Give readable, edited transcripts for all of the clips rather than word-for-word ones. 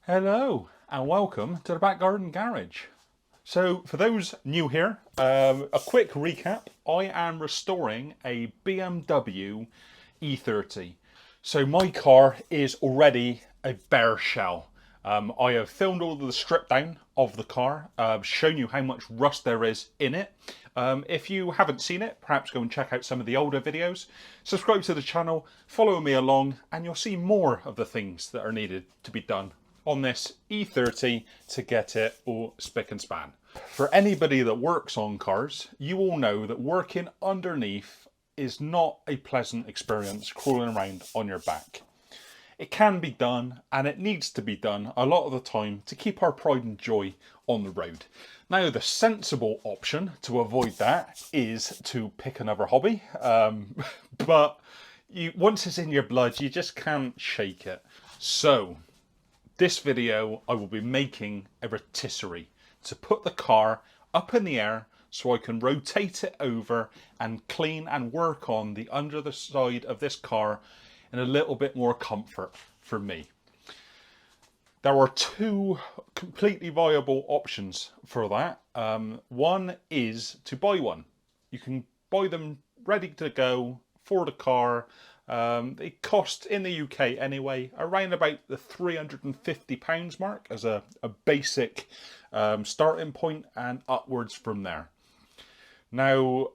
Hello and welcome to the Back Garden Garage. So for those new here, a quick recap. I am restoring a BMW E30. So my car is already a bare shell. I have filmed all of the strip down of the car, shown you how much rust there is in it. If you haven't seen it, perhaps go and check out some of the older videos. Subscribe to the channel, follow me along, and you'll see more of the things that are needed to be done on this E30 to get it all spick and span. For anybody that works on cars, you all know that working underneath is not a pleasant experience crawling around on your back. It can be done and it needs to be done a lot of the time to keep our pride and joy on the road. Now the sensible option to avoid that is to pick another hobby, but once it's in your blood you just can't shake it. So this video I will be making a rotisserie to put the car up in the air so I can rotate it over and clean and work on the under the side of this car in a little bit more comfort for me. There are two completely viable options for that. One is to buy one. You can buy them ready to go for the car. They cost in the UK anyway around about the £350 mark as a basic starting point and upwards from there. Now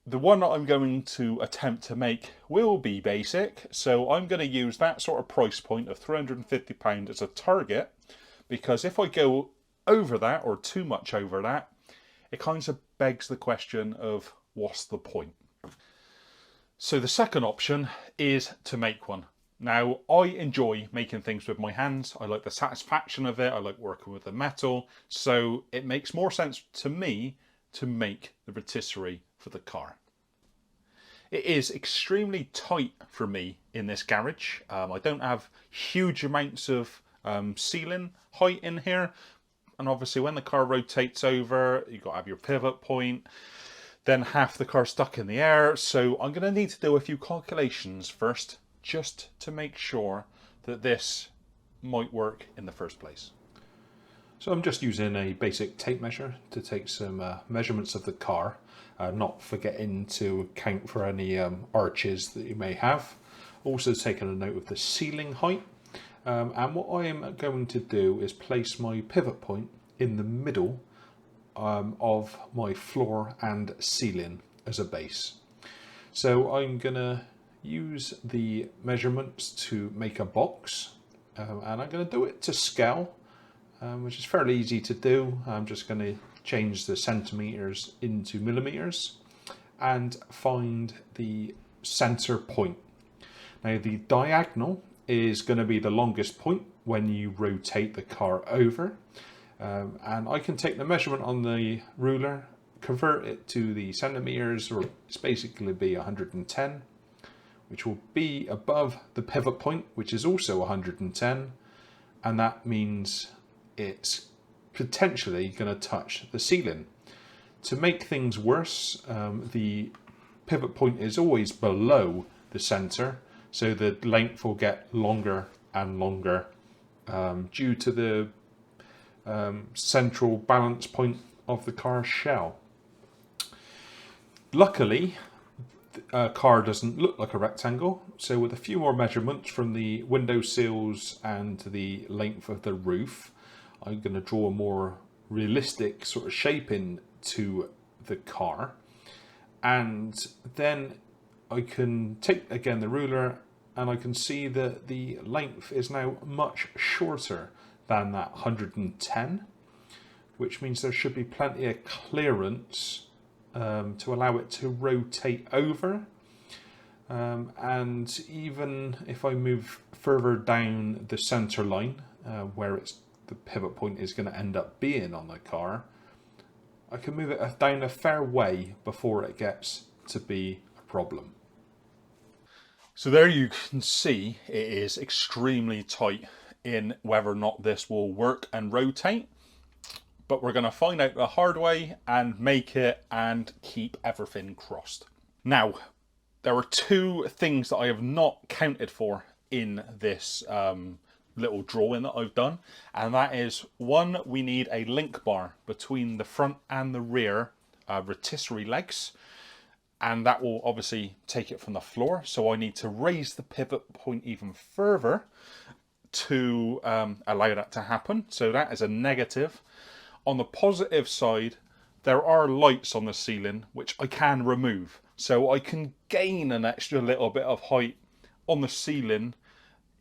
the one that I'm going to attempt to make will be basic, so I'm going to use that sort of price point of £350 as a target, because if I go over that or too much over that, it kind of begs the question of what's the point. So the second option is to make one. Now I enjoy making things with my hands. I like the satisfaction of it. I like working with the metal. So it makes more sense to me to make the rotisserie for the car. It is extremely tight for me in this garage. I don't have huge amounts of ceiling height in here. And obviously when the car rotates over, you've got to have your pivot point. Then half the car stuck in the air. So I'm going to need to do a few calculations first, just to make sure that this might work in the first place. So I'm just using a basic tape measure to take some measurements of the car, not forgetting to account for any arches that you may have. Also taking a note of the ceiling height. And what I am going to do is place my pivot point in the middle of my floor and ceiling as a base. So I'm going to use the measurements to make a box, and I'm going to do it to scale, which is fairly easy to do. I'm just going to change the centimeters into millimeters and find the center point. Now the diagonal is going to be the longest point when you rotate the car over, and I can take the measurement on the ruler, convert it to the centimeters, or it's basically be 110, which will be above the pivot point, which is also 110, and that means it's potentially going to touch the ceiling. To make things worse, the pivot point is always below the center, so the length will get longer and longer due to the central balance point of the car's shell. Luckily, a car doesn't look like a rectangle, so with a few more measurements from the window sills and the length of the roof, I'm going to draw a more realistic sort of shape into the car, and then I can take again the ruler and I can see that the length is now much shorter than that 110, which means there should be plenty of clearance to allow it to rotate over. And even if I move further down the center line, where the pivot point is going to end up being on the car, I can move it down a fair way before it gets to be a problem. So there you can see it is extremely tight in whether or not this will work and rotate. But we're going to find out the hard way and make it and keep everything crossed. Now, there are two things that I have not counted for in this little drawing that I've done, and that is one, we need a link bar between the front and the rear rotisserie legs, and that will obviously take it from the floor, so I need to raise the pivot point even further to allow that to happen. So that is a negative. On the positive side, there are lights on the ceiling which I can remove, so I can gain an extra little bit of height on the ceiling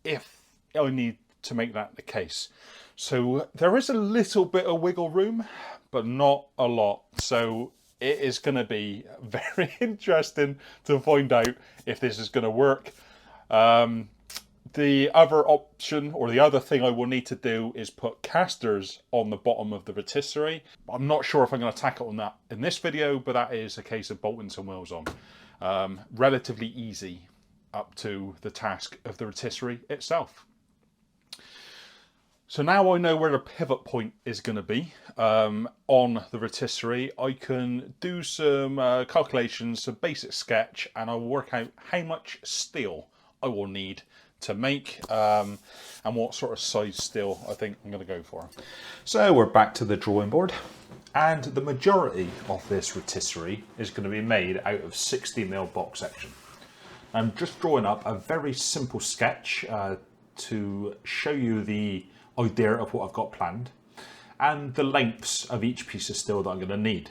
if I need to make that the case. So there is a little bit of wiggle room, but not a lot. So it is going to be very interesting to find out if this is going to work. The other option, or the other thing I will need to do, is put casters on the bottom of the rotisserie. I'm not sure if I'm going to tackle on that in this video, but that is a case of bolting some wheels on. Relatively easy up to the task of the rotisserie itself. So now I know where the pivot point is going to be on the rotisserie. I can do some calculations, some basic sketch, and I'll work out how much steel I will need to make and what sort of size steel I think I'm going to go for. So we're back to the drawing board, and the majority of this rotisserie is going to be made out of 60mm box section. I'm just drawing up a very simple sketch to show you the idea of what I've got planned and the lengths of each piece of steel that I'm going to need.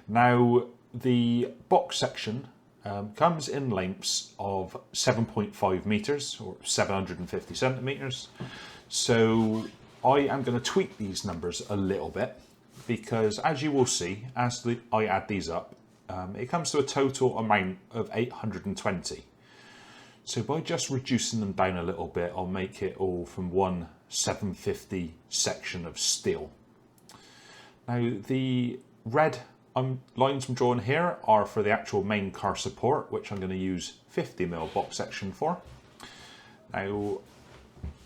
Now, the box section comes in lengths of 7.5 meters or 750 centimeters. So I am going to tweak these numbers a little bit, because as you will see, as I add these up, it comes to a total amount of 820. So by just reducing them down a little bit, I'll make it all from one 750 section of steel. Now, the red lines I'm drawing here are for the actual main car support, which I'm going to use 50mm box section for. Now,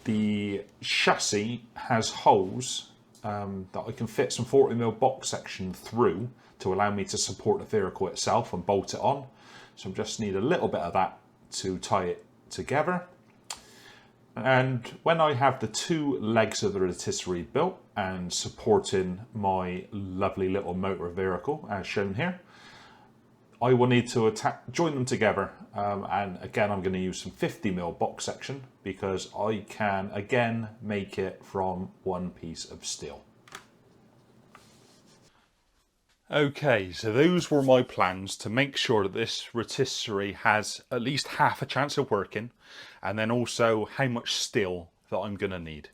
the chassis has holes that I can fit some 40mm box section through to allow me to support the vehicle itself and bolt it on. So I just need a little bit of that to tie it together. And when I have the two legs of the rotisserie built and supporting my lovely little motor vehicle as shown here, I will need to join them together, and again I'm going to use some 50mm box section because I can again make it from one piece of steel. Okay, so those were my plans to make sure that this rotisserie has at least half a chance of working, and then also how much steel that I'm going to need.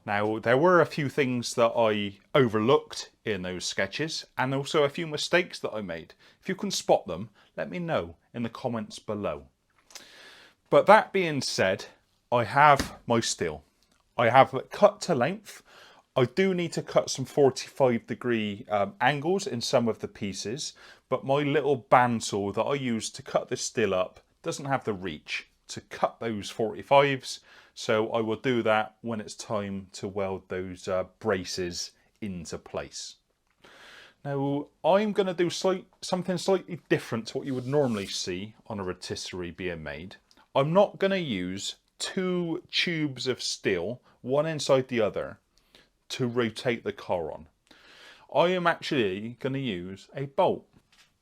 Now, there were a few things that I overlooked in those sketches, and also a few mistakes that I made. If you can spot them, let me know in the comments below. But that being said, I have my steel. I have it cut to length. I do need to cut some 45-degree angles in some of the pieces, but my little bandsaw that I use to cut this steel up doesn't have the reach to cut those 45s, so I will do that when it's time to weld those braces into place. Now, I'm going to do something slightly different to what you would normally see on a rotisserie being made. I'm not going to use two tubes of steel, one inside the other, to rotate the car on. I am actually going to use a bolt.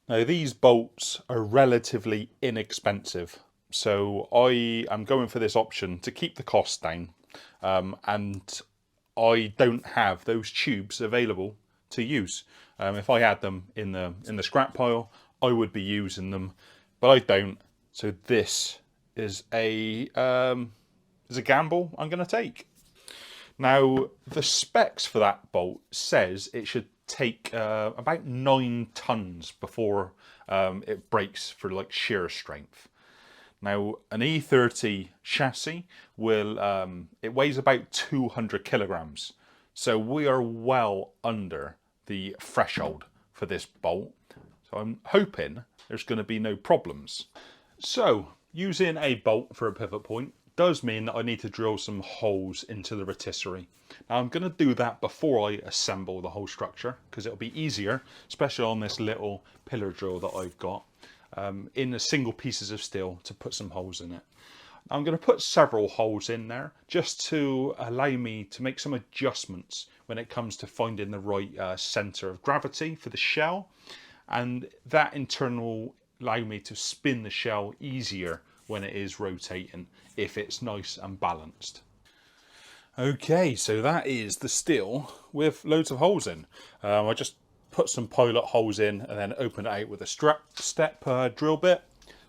Now, these bolts are relatively inexpensive, so I am going for this option to keep the cost down, and I don't have those tubes available to use. If I had them in the scrap pile, I would be using them, but I don't. So this is a gamble I'm going to take. Now, the specs for that bolt says it should take about 9 tons before it breaks for like shear strength. Now, an E30 chassis will it weighs about 200 kilograms, so we are well under the threshold for this bolt. So I'm hoping there's going to be no problems. So using a bolt for a pivot point does mean that I need to drill some holes into the rotisserie. Now, I'm going to do that before I assemble the whole structure because it'll be easier, especially on this little pillar drill that I've got in the single pieces of steel, to put some holes in it. I'm going to put several holes in there just to allow me to make some adjustments when it comes to finding the right centre of gravity for the shell, and that in turn will allow me to spin the shell easier when it is rotating if it's nice and balanced. Okay, so that is the steel with loads of holes in. I just put some pilot holes in and then open it out with a step drill bit.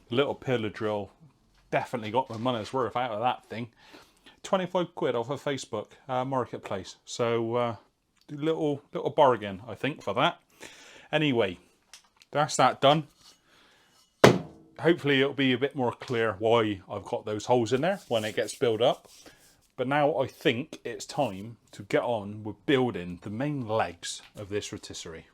Little pillar drill. Definitely got my money's worth out of that thing. 25 quid off of Facebook marketplace. So little bargain, I think, for that. Anyway, that's that done. Hopefully it'll be a bit more clear why I've got those holes in there when it gets built up. But now I think it's time to get on with building the main legs of this rotisserie.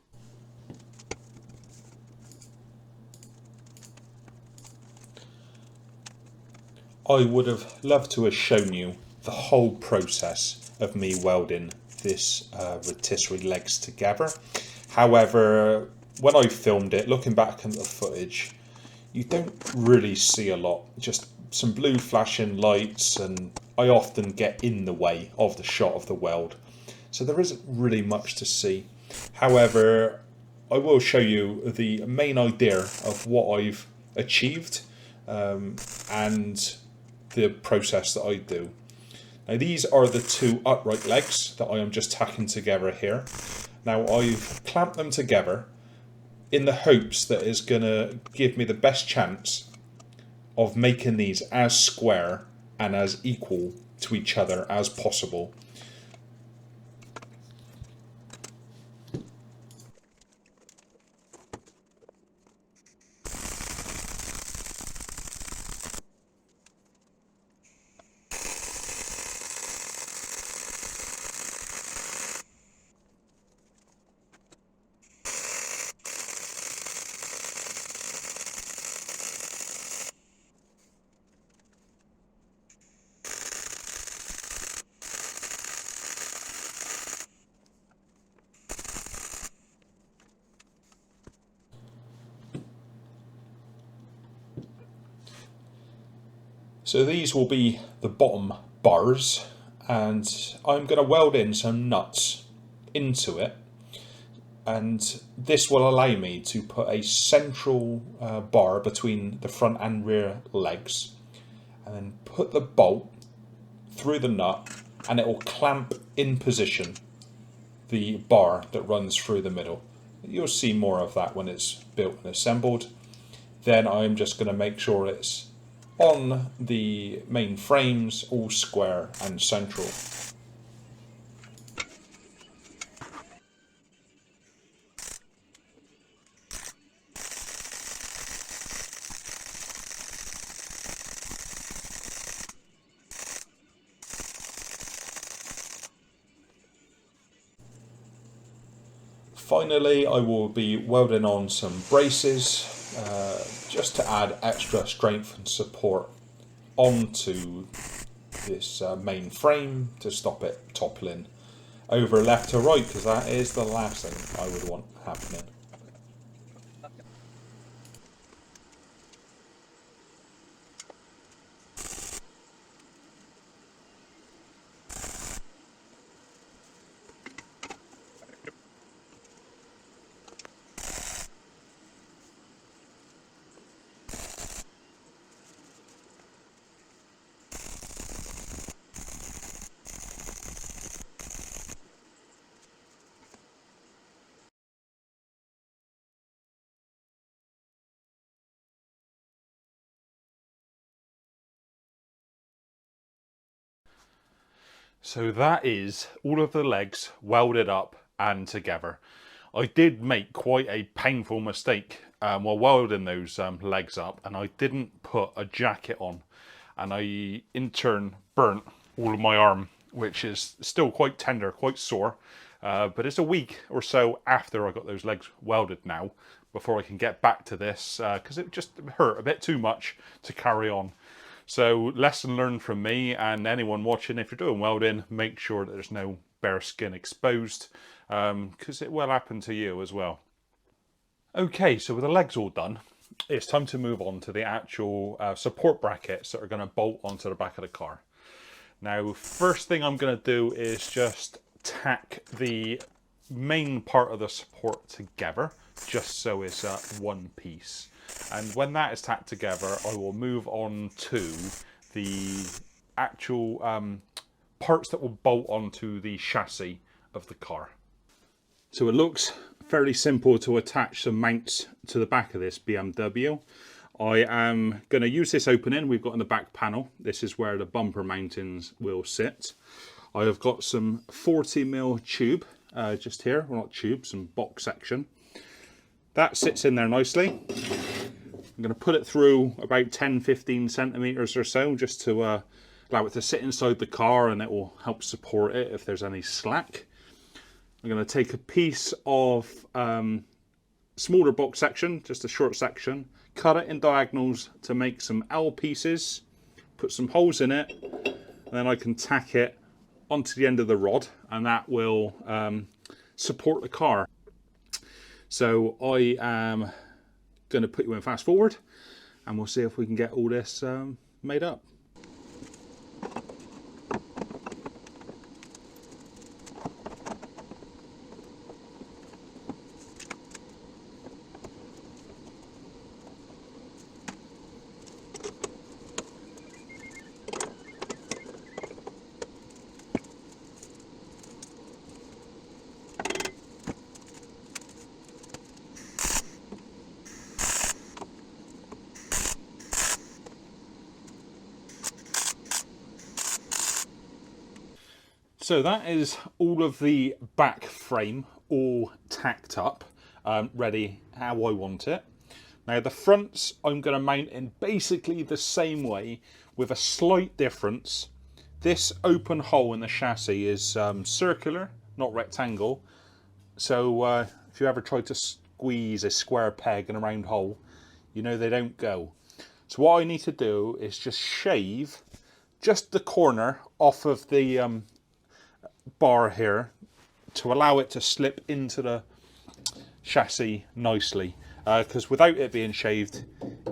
I would have loved to have shown you the whole process of me welding this rotisserie legs together. However, when I filmed it, looking back at the footage, you don't really see a lot. Just some blue flashing lights, and I often get in the way of the shot of the weld. So there isn't really much to see. However, I will show you the main idea of what I've achieved and the process that I do. Now these are the two upright legs that I am just tacking together here. Now I've clamped them together in the hopes that it's going to give me the best chance of making these as square and as equal to each other as possible. So these will be the bottom bars, and I'm going to weld in some nuts into it, and this will allow me to put a central bar between the front and rear legs, and then put the bolt through the nut, and it will clamp in position the bar that runs through the middle. You'll see more of that when it's built and assembled. Then I'm just going to make sure it's on the main frames, all square and central. Finally, I will be welding on some braces just to add extra strength and support onto this main frame to stop it toppling over left to right, because that is the last thing I would want happening. So that is all of the legs welded up and together. I did make quite a painful mistake while welding those legs up, and I didn't put a jacket on, and I in turn burnt all of my arm, which is still quite tender, quite sore, but it's a week or so after I got those legs welded now before I can get back to this, because it just hurt a bit too much to carry on. So lesson learned from me and anyone watching: if you're doing welding, make sure that there's no bare skin exposed, because it will happen to you as well. Okay, so with the legs all done, it's time to move on to the actual support brackets that are going to bolt onto the back of the car. Now, first thing I'm going to do is just tack the main part of the support together, just so it's one piece. And when that is tacked together, I will move on to the actual parts that will bolt onto the chassis of the car. So it looks fairly simple to attach some mounts to the back of this BMW. I am going to use this opening we've got in the back panel. This is where the bumper mountings will sit. I have got some 40mm tube just here, well not tube, some box section. That sits in there nicely. I'm going to put it through about 10-15 centimeters or so, just to allow it to sit inside the car, and it will help support it if there's any slack. I'm going to take a piece of smaller box section, just a short section, cut it in diagonals to make some L pieces, put some holes in it, and then I can tack it onto the end of the rod, and that will support the car. So I am going to put you in fast forward, and we'll see if we can get all this made up. So that is all of the back frame all tacked up, ready how I want it. Now the fronts I'm going to mount in basically the same way, with a slight difference. This open hole in the chassis is circular, not rectangle. So if you ever try to squeeze a square peg in a round hole, you know they don't go. So what I need to do is just shave just the corner off of the bar here to allow it to slip into the chassis nicely, because without it being shaved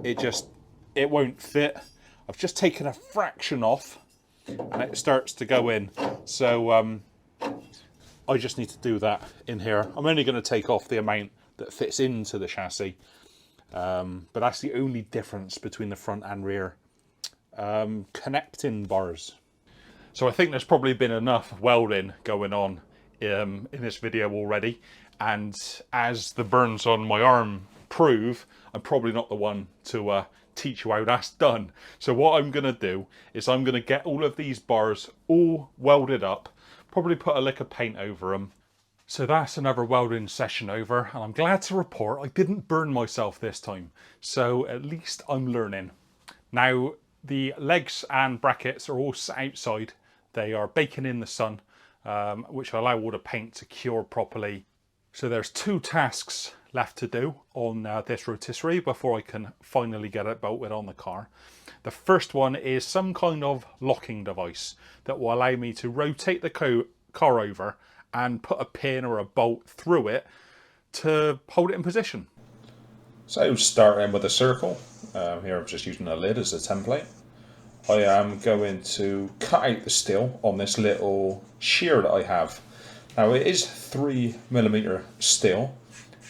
it won't fit. I've just taken a fraction off and it starts to go in, so I just need to do that in here. I'm only going to take off the amount that fits into the chassis, but that's the only difference between the front and rear connecting bars. So I think there's probably been enough welding going on in this video already, and as the burns on my arm prove, I'm probably not the one to teach you how that's done. So what I'm going to do is I'm going to get all of these bars all welded up, probably put a lick of paint over them. So that's another welding session over, and I'm glad to report I didn't burn myself this time, so at least I'm learning. Now the legs and brackets are all sat outside. They are baking in the sun, which will allow all the paint to cure properly. So there's 2 tasks left to do on this rotisserie before I can finally get it bolted on the car. The first one is some kind of locking device that will allow me to rotate the car over and put a pin or a bolt through it to hold it in position. So starting with a circle, here I'm just using a lid as a template. I am going to cut out the steel on this little shear that I have. Now it is 3mm steel,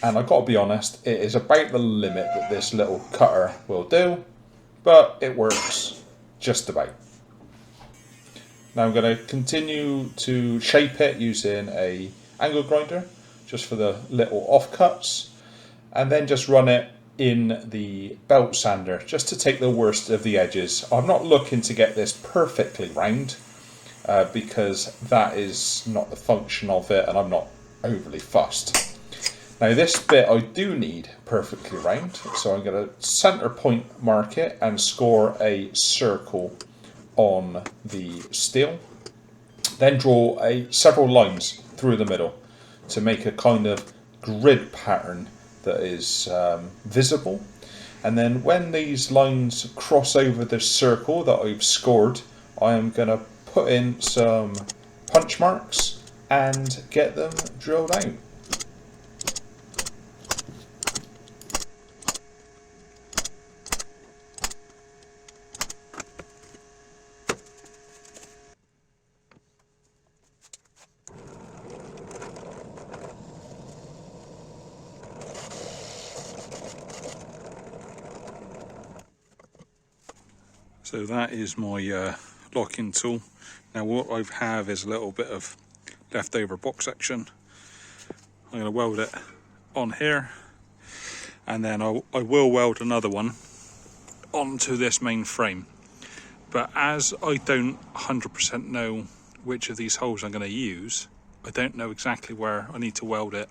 and I've got to be honest, it is about the limit that this little cutter will do, but it works just about. Now I'm going to continue to shape it using a angle grinder, just for the little offcuts, and then just run it in the belt sander just to take the worst of the edges. I'm not looking to get this perfectly round because that is not the function of it, and I'm not overly fussed. Now this bit I do need perfectly round, so I'm going to center point mark it and score a circle on the steel. Then draw several lines through the middle to make a kind of grid pattern that is visible, and then when these lines cross over the circle that I've scored, I am going to put in some punch marks and get them drilled out. So that is my locking tool. Now what I have is a little bit of leftover box section. I'm going to weld it on here, and then I will weld another one onto this main frame. But as I don't 100% know which of these holes I'm going to use, I don't know exactly where I need to weld it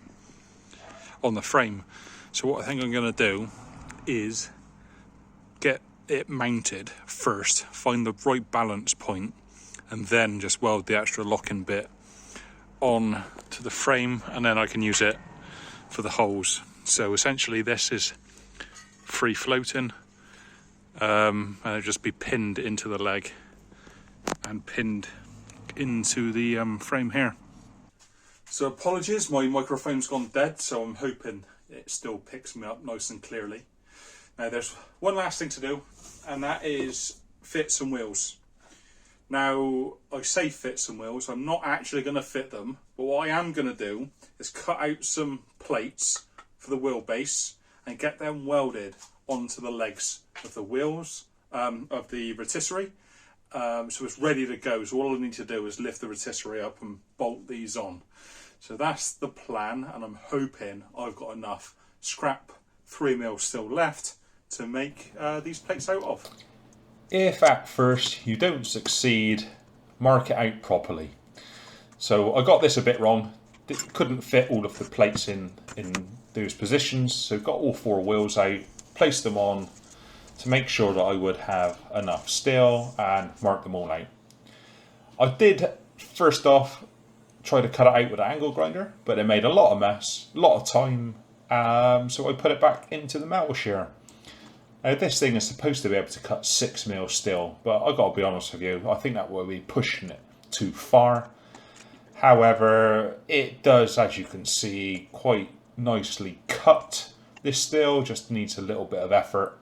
on the frame. So what I think I'm going to do is get it mounted first, find the right balance point, and then just weld the extra locking bit on to the frame, and then I can use it for the holes. So essentially this is free floating, and it'll just be pinned into the leg and pinned into the frame here. So apologies, my microphone's gone dead, so I'm hoping it still picks me up nice and clearly. Now there's one last thing to do, and that is fit some wheels. Now I say fit some wheels, I'm not actually going to fit them, but what I am going to do is cut out some plates for the wheelbase and get them welded onto the legs of the wheels of the rotisserie, so it's ready to go. So all I need to do is lift the rotisserie up and bolt these on. So that's the plan, and I'm hoping I've got enough scrap 3mm still left to make these plates out of. If at first you don't succeed, mark it out properly. So I got this a bit wrong. Couldn't fit all of the plates in those positions, so got all 4 wheels out, placed them on to make sure that I would have enough steel, and mark them all out. I did first off try to cut it out with an angle grinder, but it made a lot of mess, a lot of time, so I put it back into the metal shear. Now this thing is supposed to be able to cut 6mm steel, but I gotta be honest with you, I think that will be pushing it too far. However, it does, as you can see, quite nicely cut. This steel just needs a little bit of effort.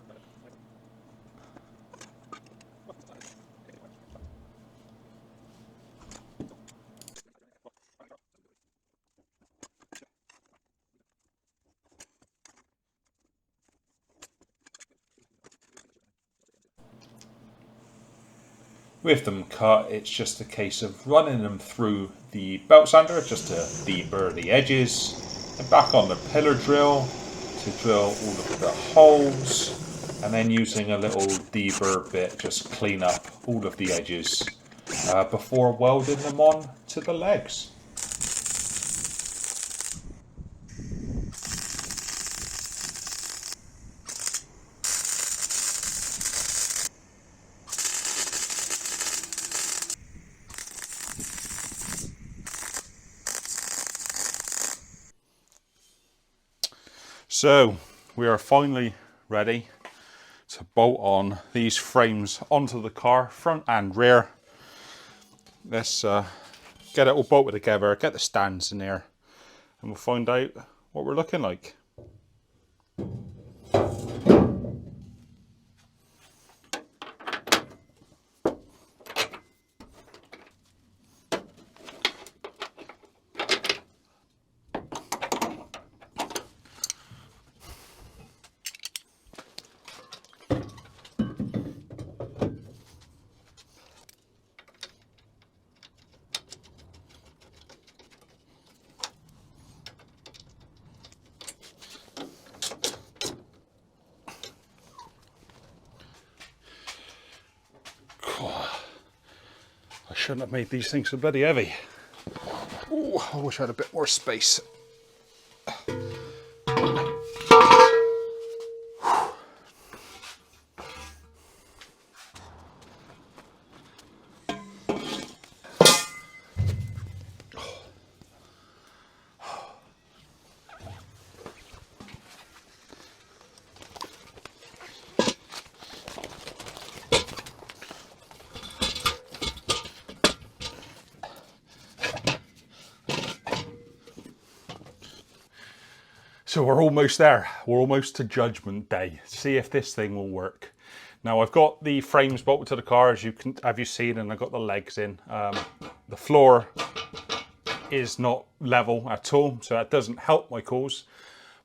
With them cut, it's just a case of running them through the belt sander just to deburr the edges, and back on the pillar drill to drill all of the holes, and then using a little deburr bit just clean up all of the edges before welding them on to the legs. So we are finally ready to bolt on these frames onto the car, front and rear. Let's get it all bolted together, get the stands in there, and we'll find out what we're looking like. I shouldn't have made these things so bloody heavy. Ooh, I wish I had a bit more space. So we're almost there. We're almost to Judgment Day. See if this thing will work. Now I've got the frames bolted to the car, as you seen, and I've got the legs in. The floor is not level at all, so that doesn't help my cause.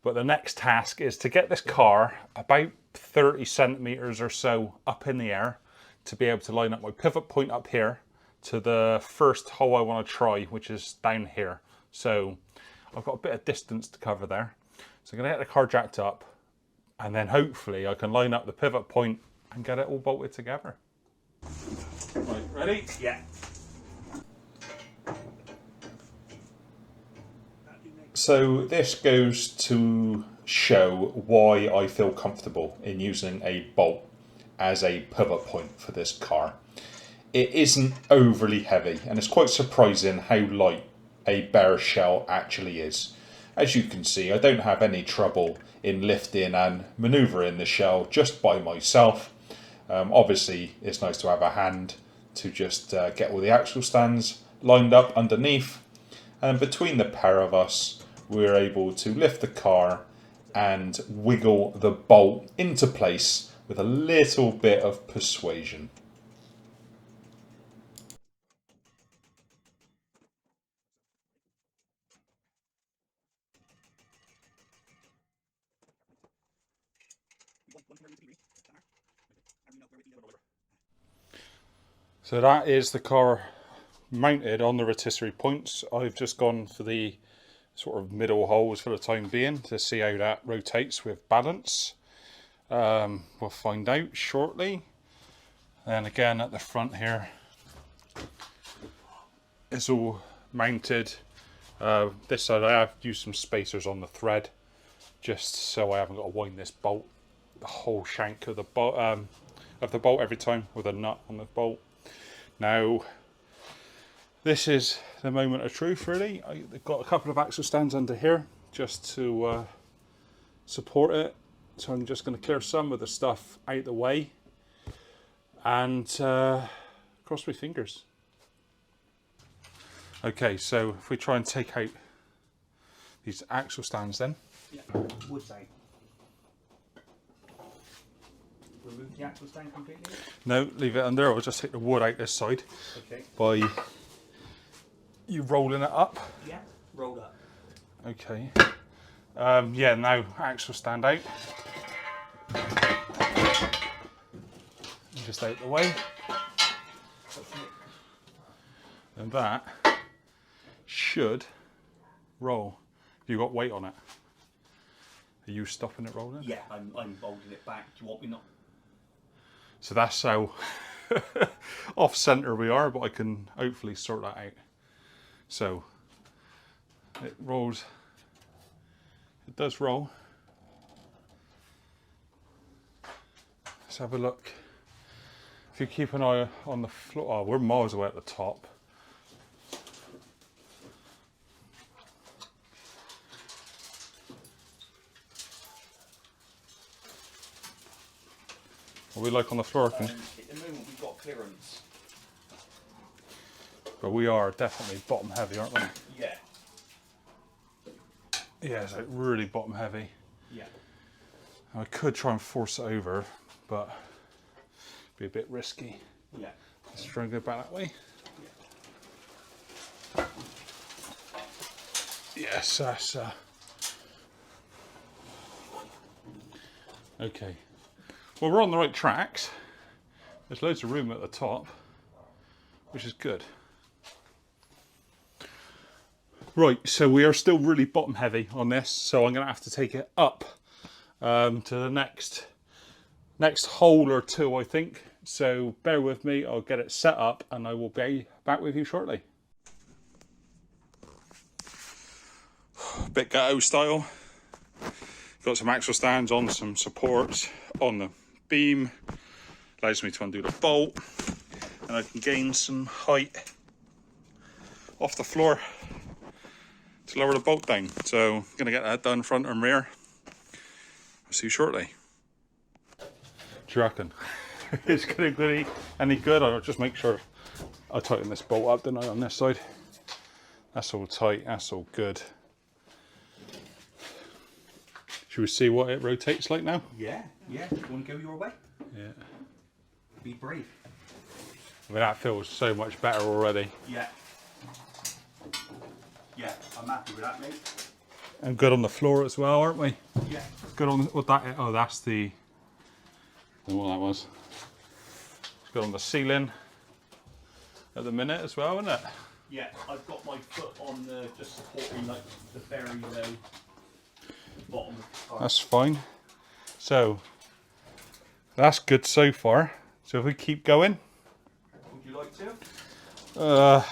But the next task is to get this car about 30 centimeters or so up in the air, to be able to line up my pivot point up here to the first hole I want to try, which is down here. So I've got a bit of distance to cover there. So I'm going to get the car jacked up, and then hopefully I can line up the pivot point and get it all bolted together. Right, ready? Yeah. So this goes to show why I feel comfortable in using a bolt as a pivot point for this car. It isn't overly heavy, and it's quite surprising how light a bare shell actually is. As you can see, I don't have any trouble in lifting and manoeuvring the shell just by myself. Obviously it's nice to have a hand to just get all the axle stands lined up underneath, and between the pair of us we're able to lift the car and wiggle the bolt into place with a little bit of persuasion. So that is the car mounted on the rotisserie points. I've just gone for the sort of middle holes for the time being to see how that rotates with balance. We'll find out shortly. And again at the front here, it's all mounted. This side I have used some spacers on the thread just so I haven't got to wind this bolt, the whole shank of the bolt every time with a nut on the bolt. Now, this is the moment of truth really. I've got a couple of axle stands under here just to support it. So I'm just going to clear some of the stuff out the way and cross my fingers. Okay, so if we try and take out these axle stands then. Yeah. Wood side. Remove the axle stand completely? No, leave it under. I'll just take the wood out this side. Okay. By you rolling it up. Yeah. Rolled up. Okay. Yeah, now axle stand out. Just out the way. And that should roll. You got weight on it. Are you stopping it rolling? Yeah, I'm bolting it back. Do you want me not? So that's how off centre we are, but I can hopefully sort that out. So it rolls. It does roll. Let's have a look. If you keep an eye on the floor, oh, we're miles away at the top. What we like on the floor, At the moment we've got clearance. but we are definitely bottom heavy, aren't we? Yeah. Yeah, it's like really bottom heavy. Yeah. I could try and force it over, but it'd be a bit risky. Yeah. Let's try and go back that way. Yes, that's okay. Well, we're on the right tracks. There's loads of room at the top, which is good. Right, so we are still really bottom heavy on this, so I'm going to have to take it up to the next hole or two, I think. So bear with me, I'll get it set up and I will be back with you shortly. Bit ghetto style. Got some axle stands on some supports on the beam. Allows me to undo the bolt and I can gain some height off the floor to lower the bolt down. So I'm going to get that done front and rear. I'll see you shortly. Do you reckon? It's going to be any good? I'll just make sure I tighten this bolt up, don't I, on this side. That's all tight, that's all good. Should we see what it rotates like now? Yeah. Yeah. Do you want to go your way? Yeah. Be brave. I mean, that feels so much better already. Yeah. Yeah, I'm happy with that, mate. And good on the floor as well, aren't we? Yeah. Good on what that. Oh, that's the. I don't know what that was. It's got on the ceiling at the minute as well, isn't it? Yeah, I've got my foot on the just supporting like the very low bottom of the car. That's fine. So that's good so far. So if we keep going, Would you like to?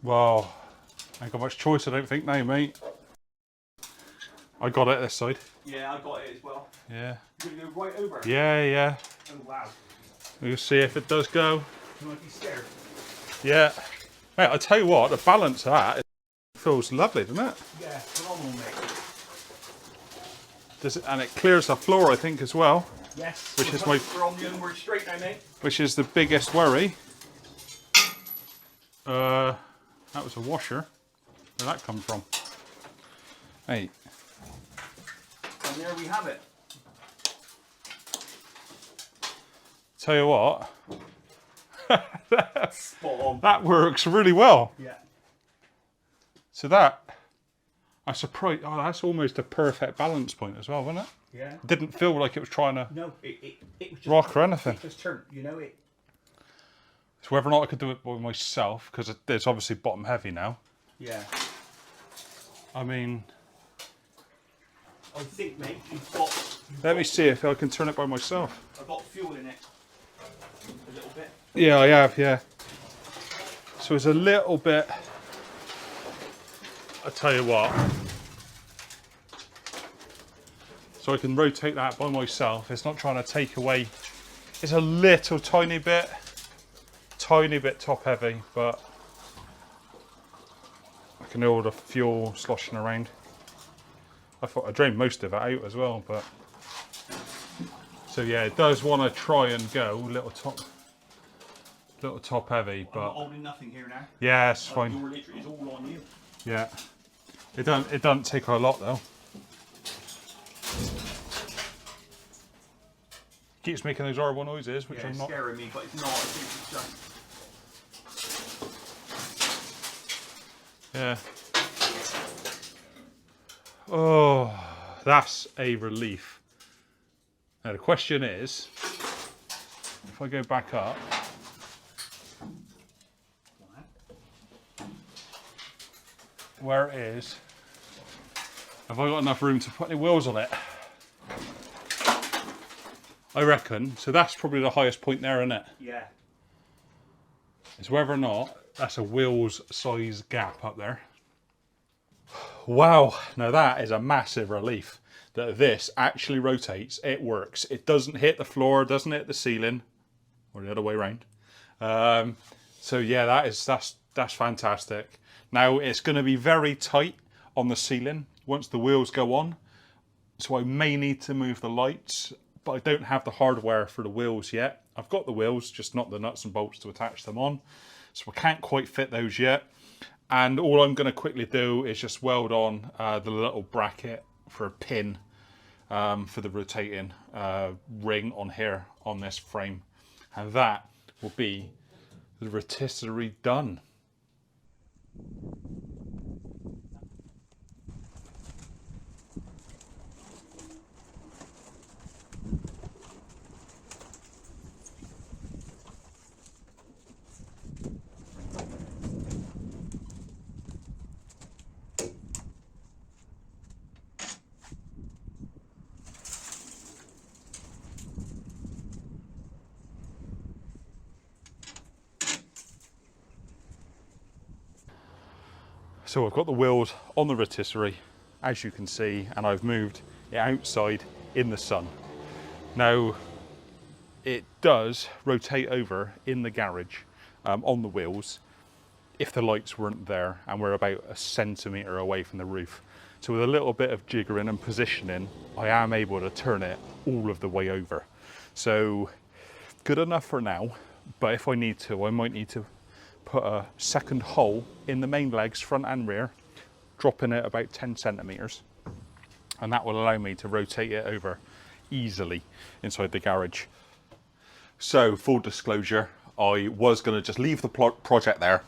well, I ain't got much choice, I don't think now, mate. I got it this side. Yeah, I got it as well. Yeah. You're gonna go right over. Yeah. Oh wow. We'll see if it does go. You might be scared. Yeah. Mate, I tell you what, the balance of that feels lovely, doesn't it? Yeah, phenomenal, mate. And it clears the floor, I think, as well. Yes. Which is my- We're on the onward straight now, mate. Which is the biggest worry. That was a washer. Where'd that come from? Hey, And there we have it. tell you what, Spot on. that works really well. Yeah. So that, I'm surprised, oh, that's almost a perfect balance point as well, wasn't it? Yeah. Didn't feel like it was trying to No, it was just rock or anything. It just turned, you know it. So whether or not I could do it by myself, because it's obviously bottom heavy now. Yeah. I mean, I think, mate, you've let me see if I can turn it by myself. I've got fuel in it. A little bit. Yeah, I have, yeah. So it's a little bit, I tell you what. So I can rotate that by myself. It's not trying to take away, it's a little tiny bit top heavy, but I can hear all the fuel sloshing around. I thought I drained most of it out as well, but so yeah, it does want to try and go a little top heavy, I'm but not holding nothing here now. yeah, it's fine. Your literally is all on you. Yeah, it doesn't take a lot though. Keeps making those horrible noises, which Yeah, I'm it's not. scaring me, but it's not. I think it's just. Yeah. Oh, that's a relief. Now the question is, if I go back up, where it is, have I got enough room to put any wheels on it? I reckon. So that's probably the highest point there, isn't it? Yeah. It's whether or not that's a wheels size gap up there. Wow, now that is a massive relief that this actually rotates. It works. It doesn't hit the floor, doesn't hit the ceiling, or the other way around. So yeah, that's fantastic. Now it's going to be very tight on the ceiling once the wheels go on, so I may need to move the lights, but I don't have the hardware for the wheels yet. I've got the wheels, just not the nuts and bolts to attach them on, so I can't quite fit those yet. And all I'm going to quickly do is just weld on the little bracket for a pin for the rotating ring on here on this frame, and that will be the rotisserie done. So I've got the wheels on the rotisserie, as you can see, and I've moved it outside in the sun. Now, it does rotate over in the garage on the wheels if the lights weren't there, and we're about a centimetre away from the roof. So with a little bit of jiggering and positioning, I am able to turn it all of the way over. So good enough for now, but if I need to, I might need to put a second hole in the main legs, front and rear, dropping it about 10 centimetres, and that will allow me to rotate it over easily inside the garage. So full disclosure, I was going to just leave the project there.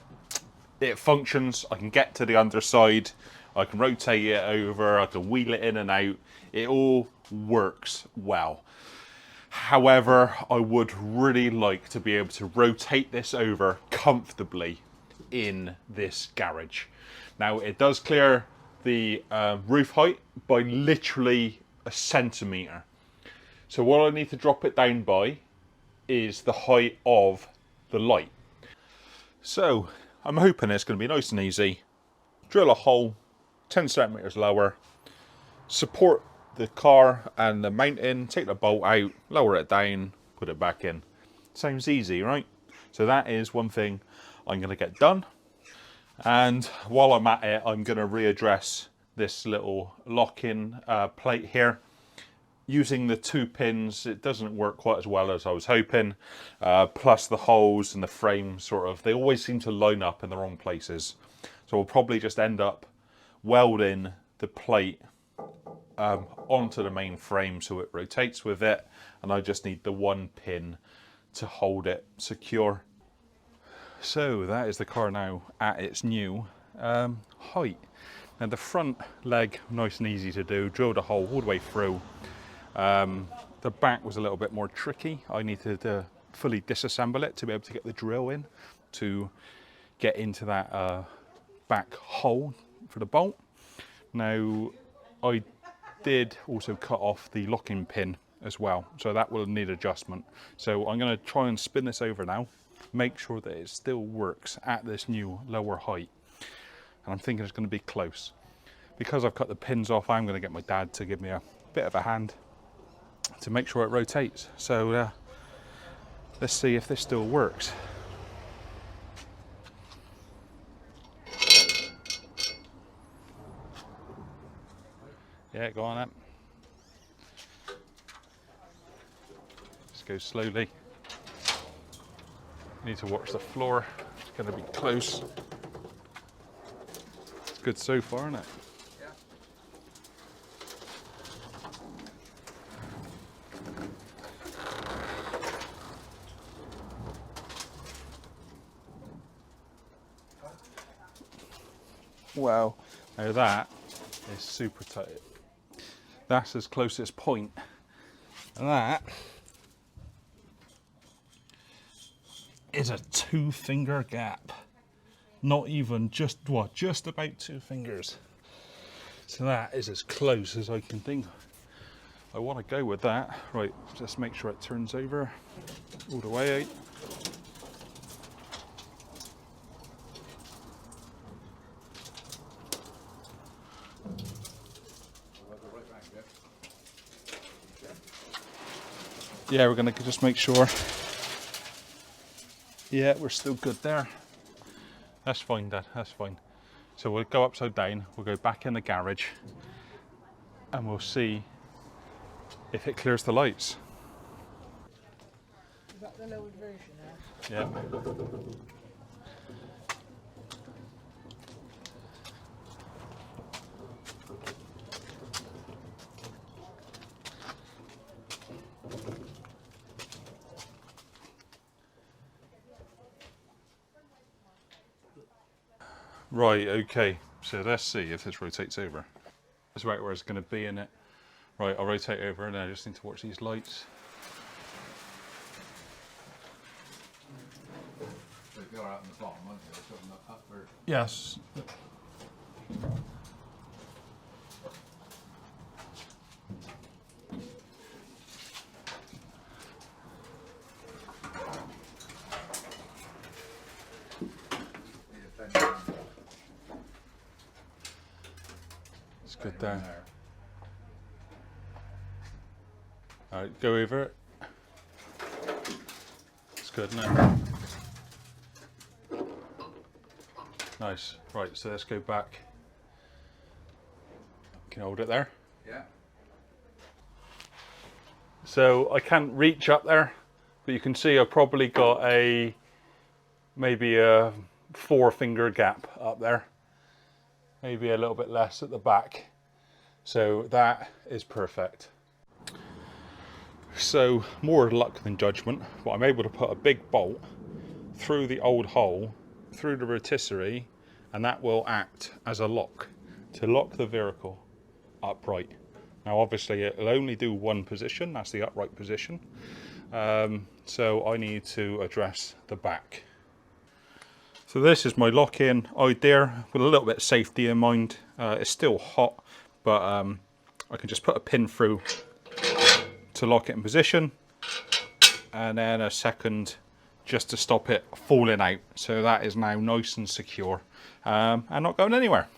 It functions, I can get to the underside, I can rotate it over, I can wheel it in and out, it all works well. However, I would really like to be able to rotate this over comfortably in this garage. Now, it does clear the roof height by literally a centimetre. So what I need to drop it down by is the height of the light. So I'm hoping it's going to be nice and easy. Drill a hole 10 centimetres lower, support the car and the mounting, take the bolt out, lower it down, put it back in. Sounds easy, right? So that is one thing I'm going to get done. And while I'm at it, I'm going to readdress this little lock-in plate here. Using the 2 pins, it doesn't work quite as well as I was hoping. Plus the holes and the frame they always seem to line up in the wrong places. So we'll probably just end up welding the plate onto the main frame so it rotates with it, and I just need the 1 pin to hold it secure. So that is the car now at its new height. Now the front leg, nice and easy to do, drilled a hole all the way through. The back was a little bit more tricky. I needed to fully disassemble it to be able to get the drill in to get into that back hole for the bolt. Now I did also cut off the locking pin as well, so that will need adjustment. So I'm going to try and spin this over now, make sure that it still works at this new lower height, and I'm thinking it's going to be close. Because I've cut the pins off, I'm going to get my dad to give me a bit of a hand to make sure it rotates. So let's see if this still works. Yeah, go on then. Just go slowly. Need to watch the floor. It's going to be close. It's good so far, isn't it? Wow. Now that is super tight. That's as closest point. And that is a 2-finger gap. Not even just about 2 fingers. So that is as close as I can think. I want to go with that. Right, just make sure it turns over all the way out. Yeah, we're going to just make sure. Yeah, we're still good there. That's fine, Dad, that's fine. So we'll go upside down, we'll go back in the garage, and we'll see if it clears the lights. Is that the lowered version now? Yeah. Right, okay, so let's see if this rotates over. That's right where it's going to be in it. Right, I'll rotate over and I just need to watch these lights. So if you're out in the bottom, aren't you? Sort of upward. Yes. It's good down. Alright, go over it. It's good, isn't it? Nice. Right, so let's go back. Can you hold it there? Yeah. So I can't reach up there, but you can see I've probably got maybe a 4-finger gap up there. Maybe a little bit less at the back. So that is perfect. So more luck than judgment, but I'm able to put a big bolt through the old hole, through the rotisserie, and that will act as a lock to lock the vehicle upright. Now obviously it'll only do one position, that's the upright position. So I need to address the back. So this is my lock-in idea with a little bit of safety in mind. It's still hot, but I can just put a pin through to lock it in position, and then a second just to stop it falling out. So that is now nice and secure and not going anywhere.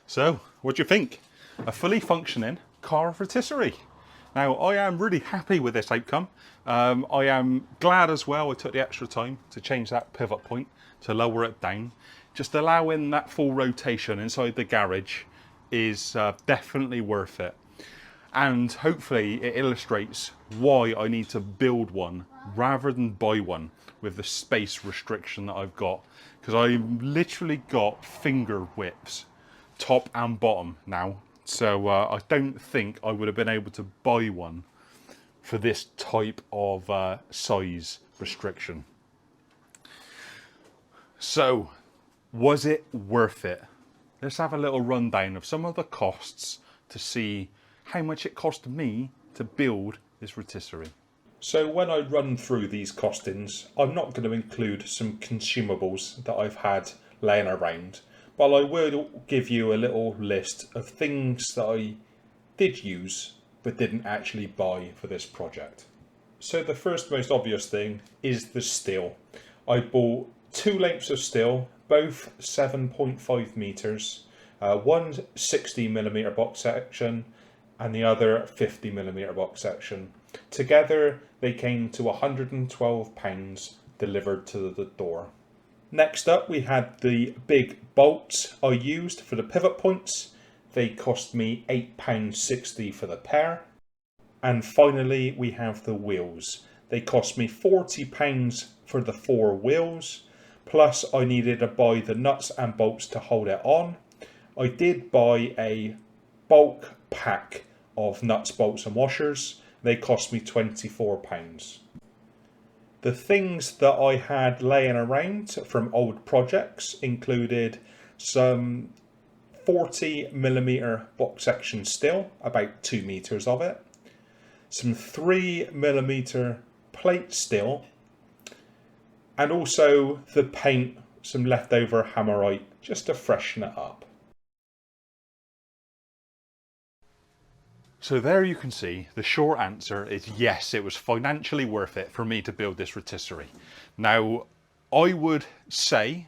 So what do you think? A fully functioning car rotisserie. Now I am really happy with this outcome. I am glad as well I took the extra time to change that pivot point to lower it down. Just allowing that full rotation inside the garage is definitely worth it. And hopefully it illustrates why I need to build one rather than buy one with the space restriction that I've got. Because I've literally got finger widths, top and bottom now. So I don't think I would have been able to buy one for this type of size restriction. So, was it worth it? Let's have a little rundown of some of the costs to see how much it cost me to build this rotisserie. So when I run through these costings, I'm not going to include some consumables that I've had laying around, but I will give you a little list of things that I did use but didn't actually buy for this project. So the first most obvious thing is the steel. I bought 2 lengths of steel, both 7.5 meters, one 60mm box section and the other 50mm box section. Together they came to £112 delivered to the door. Next up we had the big bolts I used for the pivot points. They cost me £8.60 for the pair. And finally we have the wheels. They cost me £40 for the 4 wheels, plus I needed to buy the nuts and bolts to hold it on. I did buy a bulk pack of nuts, bolts and washers. They cost me £24. The things that I had laying around from old projects included some 40mm box section steel, about 2 meters of it, some 3mm plate steel, and also the paint, some leftover hammerite, just to freshen it up. So there you can see the short answer is yes, it was financially worth it for me to build this rotisserie. Now, I would say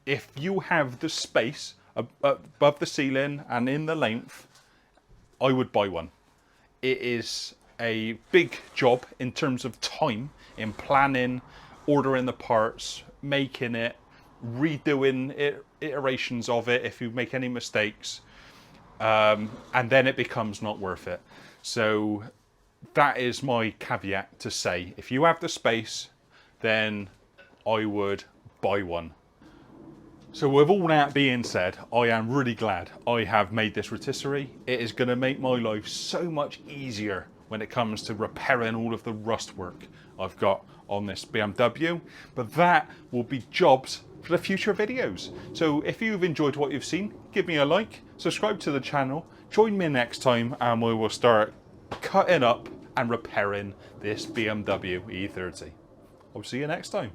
if you have the space above the ceiling and in the length, I would buy one. It is a big job in terms of time in planning, ordering the parts, making it, redoing iterations of it if you make any mistakes. And then it becomes not worth it. So that is my caveat to say, if you have the space, then I would buy one. So with all that being said, I am really glad I have made this rotisserie. It is going to make my life so much easier when it comes to repairing all of the rust work I've got on this BMW, but that will be jobs for the future videos. So if you've enjoyed what you've seen, give me a like, subscribe to the channel, join me next time and we will start cutting up and repairing this BMW E30. I'll see you next time.